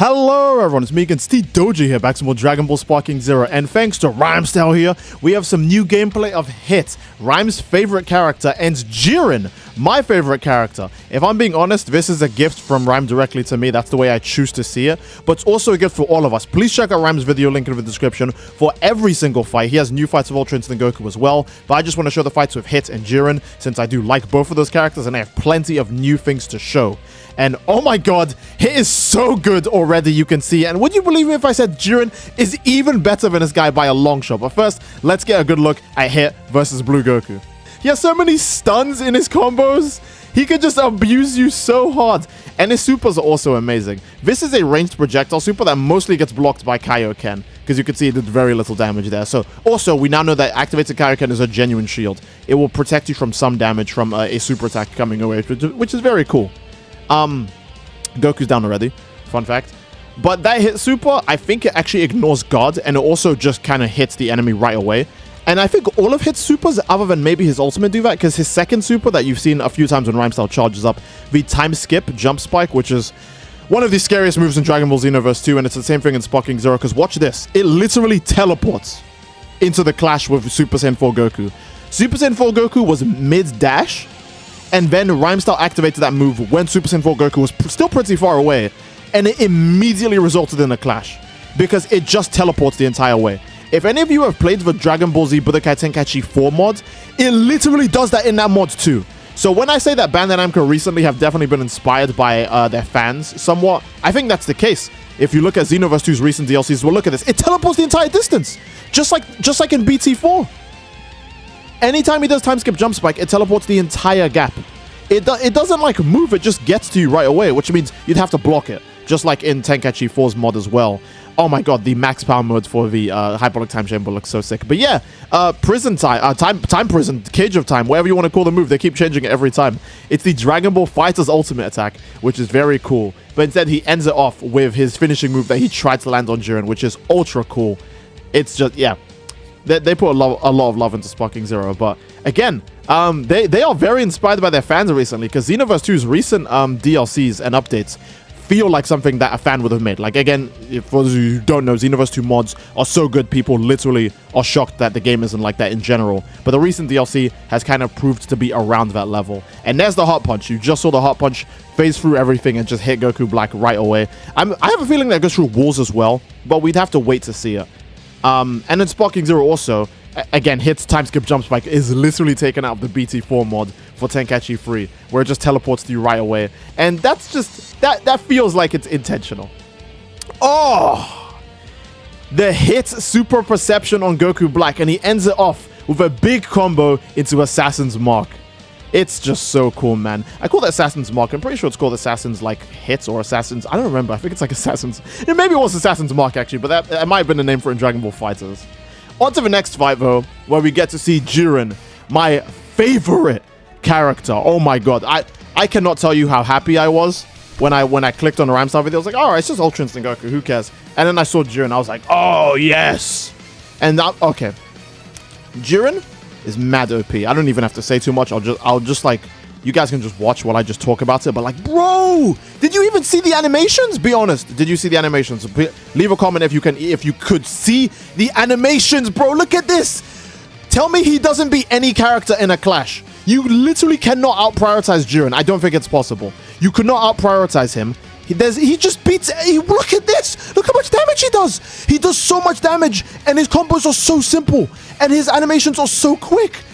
Hello everyone, it's me again, Steve Doji here, back to more Dragon Ball Sparking Zero, and thanks to Rhymestyle here, we have some new gameplay of Hit, Rhyme's favorite character, and Jiren, my favorite character. If I'm being honest, this is a gift from Rhyme directly to me, that's the way I choose to see it, but it's also a gift for all of us. Please check out Rhyme's video, link in the description, for every single fight. He has new fights of Ultra Instinct Goku as well, but I just want to show the fights with Hit and Jiren, since I do like both of those characters, and I have plenty of new things to show. And oh my god, Hit is so good already, you can see. And would you believe me if I said Jiren is even better than this guy by a long shot? But first, let's get a good look at Hit versus Blue Goku. He has so many stuns in his combos. He could just abuse you so hard. And his supers are also amazing. This is a ranged projectile super that mostly gets blocked by Kaioken, because you can see it did very little damage there. So also, we now know that activated Kaioken is a genuine shield. It will protect you from some damage from a super attack coming away, which is very cool. Goku's down already, fun fact. But that hit super, I think it actually ignores God, and it also just kind of hits the enemy right away. And I think all of Hit's supers, other than maybe his ultimate, do that, because his second super that you've seen a few times when Rhymestyle charges up, the time skip jump spike, which is one of the scariest moves in Dragon Ball Xenoverse 2, and it's the same thing in Sparking Zero, because watch this. It literally teleports into the clash with Super Saiyan 4 Goku. Super Saiyan 4 Goku was mid-dash, and then Rhymestyle activated that move when Super Saiyan 4 Goku was still pretty far away, and it immediately resulted in a clash, because it just teleports the entire way. If any of you have played the Dragon Ball Z Budokai Tenkaichi 4 mod, it literally does that in that mod too. So when I say that Bandai Namco recently have definitely been inspired by their fans somewhat, I think that's the case. If you look at Xenoverse 2's recent DLCs, well, look at this. It teleports the entire distance, just like in BT4. Anytime he does time skip jump spike, it teleports the entire gap. It doesn't like move, it just gets to you right away, which means you'd have to block it, just like in Tenkaichi 4's mod as well. Oh my god, the max power mode for the Hyperlock Time Chamber looks so sick. But yeah, prison time prison, Cage of Time, whatever you want to call the move, they keep changing it every time. It's the Dragon Ball FighterZ ultimate attack, which is very cool. But instead, he ends it off with his finishing move that he tried to land on Jiren, which is ultra cool. It's just, yeah. They put a lot of love into Sparking Zero, but again, they are very inspired by their fans recently, because Xenoverse 2's recent DLCs and updates feel like something that a fan would have made. Like, again, for those who don't know, Xenoverse 2 mods are so good, people literally are shocked that the game isn't like that in general. But the recent DLC has kind of proved to be around that level. And there's the Heart Punch. You just saw the Heart Punch phase through everything and just hit Goku Black right away. I have a feeling that goes through walls as well, but we'd have to wait to see it. And then Sparking Zero also, again, Hit's time skip jump spike is literally taken out of the BT4 mod for Tenkaichi 3, where it just teleports to you right away. And that's just, that feels like it's intentional. Oh! The Hit super perception on Goku Black, and he ends it off with a big combo into Assassin's Mark. It's just so cool, man. I call that Assassin's Mark. I'm pretty sure it's called Assassin's, like, Hits or Assassin's. I don't remember. I think it's like Assassin's. Maybe it was Assassin's Mark, actually, but that might have been the name for it in Dragon Ball FighterZ. On to the next fight, though, where we get to see Jiren, my favorite character. Oh my god. I cannot tell you how happy I was when I clicked on the Rhymestyle video. I was like, alright, it's just Ultra Instinct Goku. Who cares? And then I saw Jiren. I was like, oh, yes. And that, okay. Jiren is mad OP. I don't even have to say too much. I'll just like, you guys can just watch while I just talk about it. But like, bro, did you even see the animations? Be honest. Did you see the animations? Leave a comment if you could see the animations, bro. Look at this. Tell me he doesn't beat any character in a clash. You literally cannot out-prioritize Jiren. I don't think it's possible. You could not out-prioritize him. He just beats... look at this! Look how much damage he does! He does so much damage, and his combos are so simple, and his animations are so quick.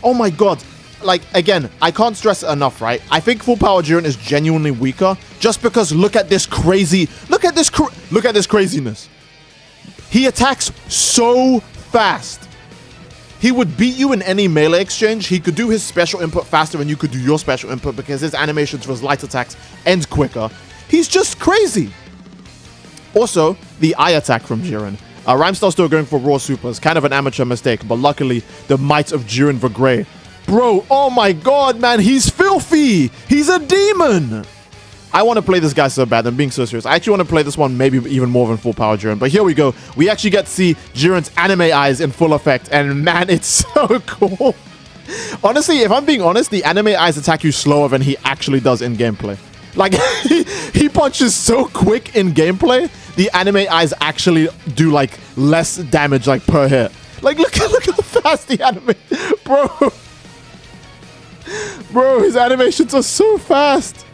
Oh my god. Like, again, I can't stress it enough, right? I think full power Jiren is genuinely weaker, just because look at this crazy... Look at this craziness. He attacks so fast. He would beat you in any melee exchange. He could do his special input faster than you could do your special input, because his animations for his light attacks end quicker. He's just crazy. Also, the eye attack from Jiren. Rhymestyle still going for raw supers. Kind of an amateur mistake, but luckily, the might of Jiren the Grey. Bro, oh my god, man, he's filthy. He's a demon. I want to play this guy so bad. I'm being so serious. I actually want to play this one maybe even more than full power Jiren. But here we go. We actually get to see Jiren's anime eyes in full effect. And man, it's so cool. Honestly, if I'm being honest, the anime eyes attack you slower than he actually does in gameplay. Like, he punches so quick in gameplay, the anime eyes actually do, like, less damage, like, per hit. Like, look how fast the anime... Bro, his animations are so fast.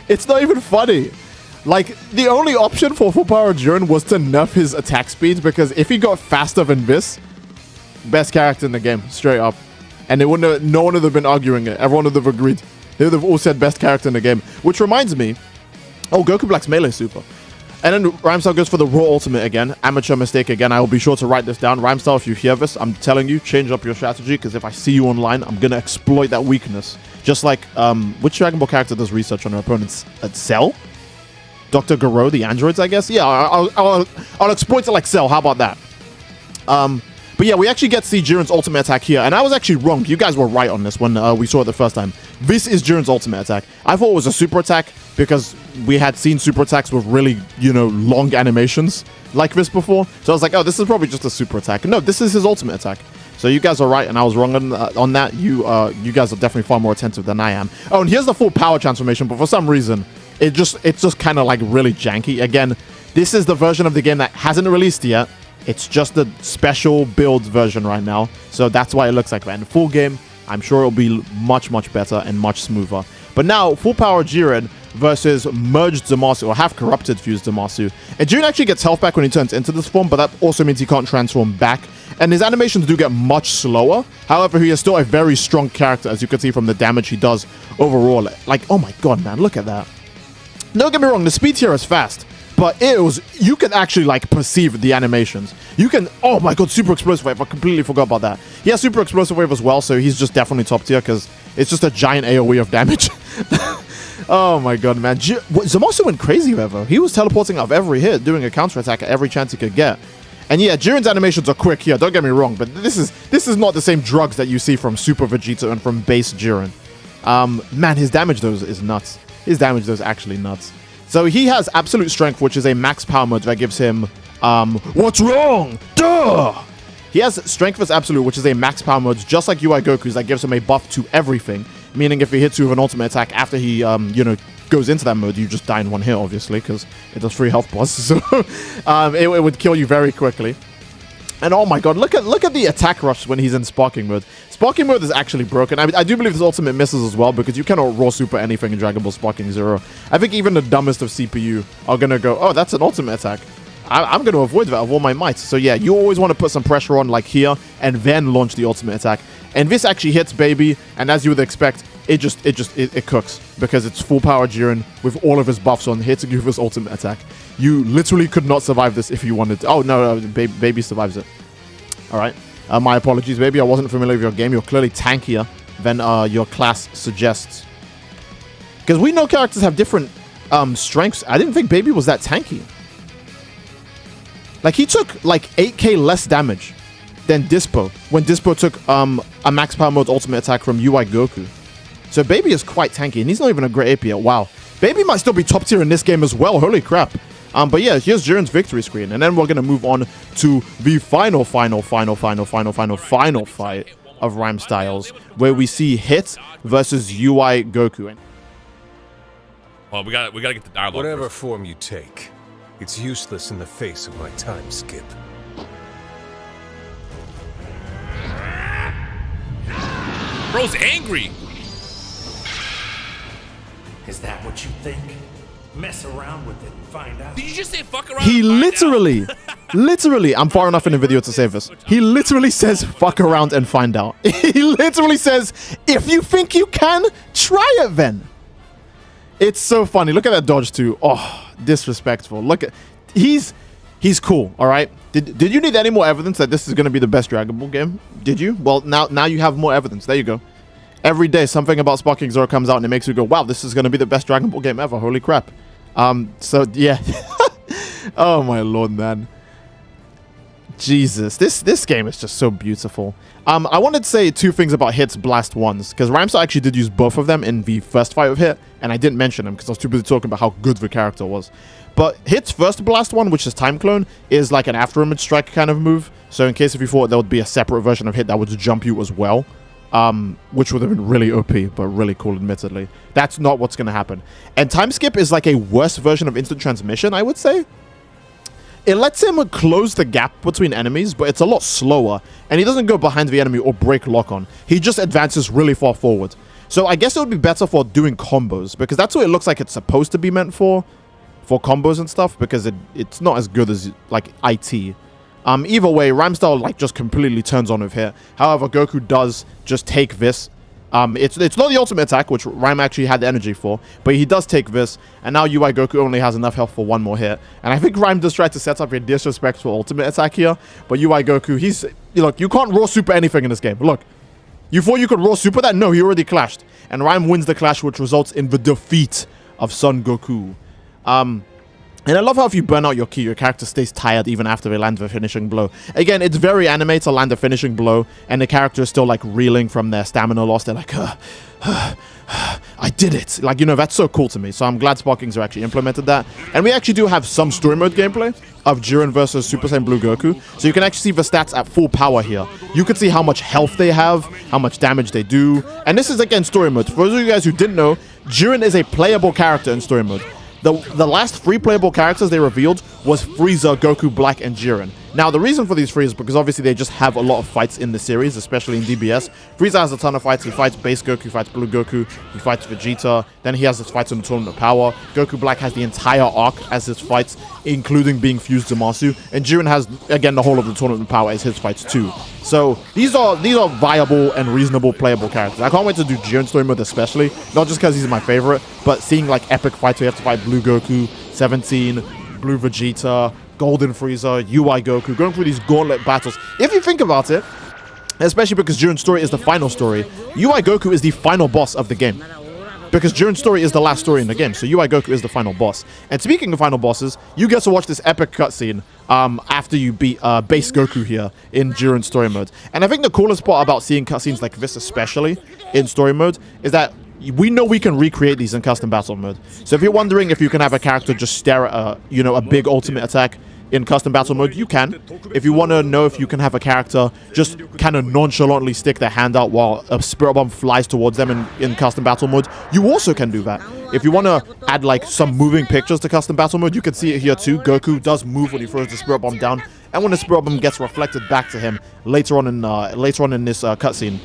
It's not even funny. Like, the only option for full power Jiren was to nerf his attack speeds, because if he got faster than this, best character in the game, straight up. And it wouldn't have, no one would have been arguing it. Everyone would have agreed. They would have all said best character in the game. Which reminds me, oh, Goku Black's melee super. And then Rhymestyle goes for the raw ultimate again. Amateur mistake again. I will be sure to write this down. Rhymestyle, if you hear this, I'm telling you, change up your strategy, because if I see you online, I'm going to exploit that weakness. Just like, which Dragon Ball character does research on their opponents? Cell? Dr. Garo, the androids, I guess? Yeah, I'll exploit it like Cell. How about that? But yeah, we actually get to see Jiren's ultimate attack here. And I was actually wrong. You guys were right on this when we saw it the first time. This is Jiren's ultimate attack. I thought it was a super attack because we had seen super attacks with really, you know, long animations like this before. So I was like, oh, this is probably just a super attack. No, this is his ultimate attack. So you guys are right, and I was wrong on that. You guys are definitely far more attentive than I am. Oh, and here's the full power transformation, but for some reason, it's just kind of like really janky. Again, this is the version of the game that hasn't released yet. It's just the special build version right now. So that's why it looks like that. In the full game, I'm sure it'll be much, much better and much smoother. But now, full power Jiren versus merged Zamasu, or half corrupted fused Zamasu. And Jiren actually gets health back when he turns into this form, but that also means he can't transform back. And his animations do get much slower. However, he is still a very strong character, as you can see from the damage he does overall. Like, oh my god, man, look at that. Don't get me wrong, the speed here is fast. But you can actually, like, perceive the animations. You can, oh my god, Super Explosive Wave. I completely forgot about that. He has Super Explosive Wave as well, so he's just definitely top tier because it's just a giant AoE of damage. Oh my god, man. Zamasu went crazy ever. He was teleporting out of every hit, doing a counter attack at every chance he could get. And yeah, Jiren's animations are quick here, don't get me wrong, but this is not the same drugs that you see from Super Vegeta and from base Jiren. Man, his damage though is nuts. His damage though is actually nuts. So he has Absolute Strength, which is a max power mode that gives him, what's wrong? Duh! He has Strength as Absolute, which is a max power mode, just like UI Goku's, that gives him a buff to everything. Meaning if he hits you with an ultimate attack after he, you know, goes into that mode, you just die in one hit, obviously, because it does 3 health plus. So it would kill you very quickly. And oh my god, look at the attack rush when he's in Sparking mode. Sparking mode is actually broken. I do believe this ultimate misses as well, because you cannot raw super anything in Dragon Ball Sparking Zero. I think even the dumbest of CPU are going to go, oh, that's an ultimate attack. I'm going to avoid that with all my might. So yeah, you always want to put some pressure on like here, and then launch the ultimate attack. And this actually hits Baby, and as you would expect, it cooks, because it's full power Jiren with all of his buffs on, hitting you with his ultimate attack. You literally could not survive this if you wanted to. Oh, no, Baby survives it. All right. My apologies, Baby. I wasn't familiar with your game. You're clearly tankier than your class suggests. Because we know characters have different strengths. I didn't think Baby was that tanky. Like, he took, like, 8k less damage than Dispo, when Dispo took a max power mode ultimate attack from UI Goku. So Baby is quite tanky, and he's not even a great AP yet. Wow. Baby might still be top tier in this game as well. Holy crap. But yeah, here's Jiren's victory screen, and then we're going to move on to the final fight of Rhymestyles, where we see Hit versus UI Goku. Well, we gotta get the dialogue. Whatever first. form you take, it's useless in the face of my time skip. Bro's angry. Is that what you think? Mess around with it and find out. Did you just say fuck around? He and find literally, literally, I'm far enough in the video to say this. He literally says, fuck around and find out. He literally says, if you think you can, try it then. It's so funny. Look at that dodge too. Oh, disrespectful. Look at, he's cool, all right? Did you need any more evidence that this is going to be the best Dragon Ball game? Did you? Well, now you have more evidence. There you go. Every day, something about Sparking Zero comes out and it makes you go, wow, this is going to be the best Dragon Ball game ever. Holy crap. So, yeah. Oh, my lord, man. Jesus. This game is just so beautiful. I wanted to say 2 things about Hit's Blast 1s, because Rhymestyle actually did use both of them in the first fight with Hit, and I didn't mention them because I was too busy talking about how good the character was. But Hit's first Blast 1, which is Time Clone, is like an after-image strike kind of move. So in case if you thought there would be a separate version of Hit that would jump you as well, which would have been really OP, but really cool, admittedly. That's not what's going to happen. And time skip is like a worse version of instant transmission, I would say. It lets him close the gap between enemies, but it's a lot slower. And he doesn't go behind the enemy or break lock-on. He just advances really far forward. So I guess it would be better for doing combos, because that's what it looks like it's supposed to be meant for combos and stuff, because it's not as good as, like, IT. Either way, Rhymestyle, like, just completely turns on with hit. However, Goku does just take this. It's not the ultimate attack, which Rhyme actually had the energy for, but he does take this, and now UI Goku only has enough health for one more hit. And I think Rhyme just tried to set up a disrespectful ultimate attack here, but UI Goku, look, you can't raw super anything in this game. Look, you thought you could raw super that? No, he already clashed. And Rhyme wins the clash, which results in the defeat of Son Goku. And I love how if you burn out your ki, your character stays tired even after they land the finishing blow. Again, it's very anime to land a finishing blow, and the character is still, like, reeling from their stamina loss. They're like, I did it. Like, you know, that's so cool to me. So I'm glad Sparkings are actually implemented that. And we actually do have some story mode gameplay of Jiren versus Super Saiyan Blue Goku. So you can actually see the stats at full power here. You can see how much health they have, how much damage they do. And this is, again, story mode. For those of you guys who didn't know, Jiren is a playable character in story mode. The last 3 playable characters they revealed was Frieza, Goku Black, and Jiren. Now, the reason for these 3 is because obviously they just have a lot of fights in the series, especially in DBS. Frieza has a ton of fights. He fights Base Goku, he fights Blue Goku, he fights Vegeta. Then he has his fights in the Tournament of Power. Goku Black has the entire arc as his fights, including being fused to Zamasu. And Jiren has, again, the whole of the Tournament of Power as his fights too. So these are viable and reasonable playable characters. I can't wait to do Jiren story mode especially, not just because he's my favorite, but seeing like epic fights where you have to fight Blue Goku, 17, Blue Vegeta, Golden Frieza, UI Goku, going through these gauntlet battles. If you think about it, especially because Jiren's story is the final story, UI Goku is the final boss of the game. Because Jiren's story is the last story in the game, so UI Goku is the final boss. And speaking of final bosses, you get to watch this epic cutscene after you beat Base Goku here in Jiren's story mode. And I think the coolest part about seeing cutscenes like this, especially in story mode, is that we know we can recreate these in custom battle mode. So if you're wondering if you can have a character just stare at a big ultimate attack in custom battle mode, you can. If you want to know if you can have a character just kind of nonchalantly stick their hand out while a Spirit Bomb flies towards them in custom battle mode, you also can do that. If you want to add like some moving pictures to custom battle mode, you can see it here too. Goku does move when he throws the Spirit Bomb down, and when the Spirit Bomb gets reflected back to him later on in this cutscene.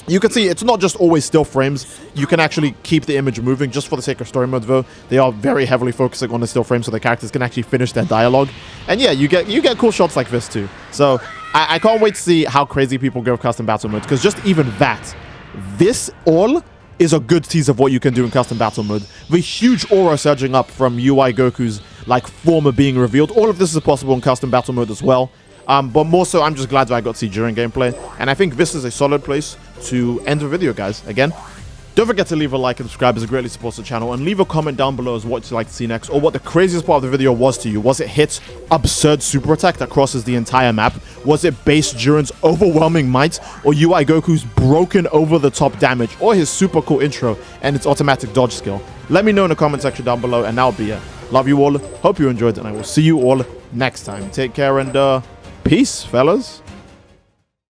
You can see it's not just always still frames. You can actually keep the image moving just for the sake of story mode, though. They are very heavily focusing on the still frames so the characters can actually finish their dialogue. And yeah, you get cool shots like this too. So I can't wait to see how crazy people go with custom battle mode, because just even that, this all is a good tease of what you can do in custom battle mode. The huge aura surging up from UI Goku's like former being revealed. All of this is possible in custom battle mode as well. But more so, I'm just glad that I got to see Jiren gameplay. And I think this is a solid place to end the video, guys. Again, don't forget to leave a like and subscribe, as it greatly supports the channel. And leave a comment down below as what you'd like to see next, or what the craziest part of the video was to you. Was it Hit's absurd super attack that crosses the entire map? Was it Base Jiren's overwhelming might? Or UI Goku's broken over-the-top damage? Or his super cool intro and its automatic dodge skill? Let me know in the comment section down below, and that'll be it. Love you all. Hope you enjoyed, and I will see you all next time. Take care, and peace, fellas.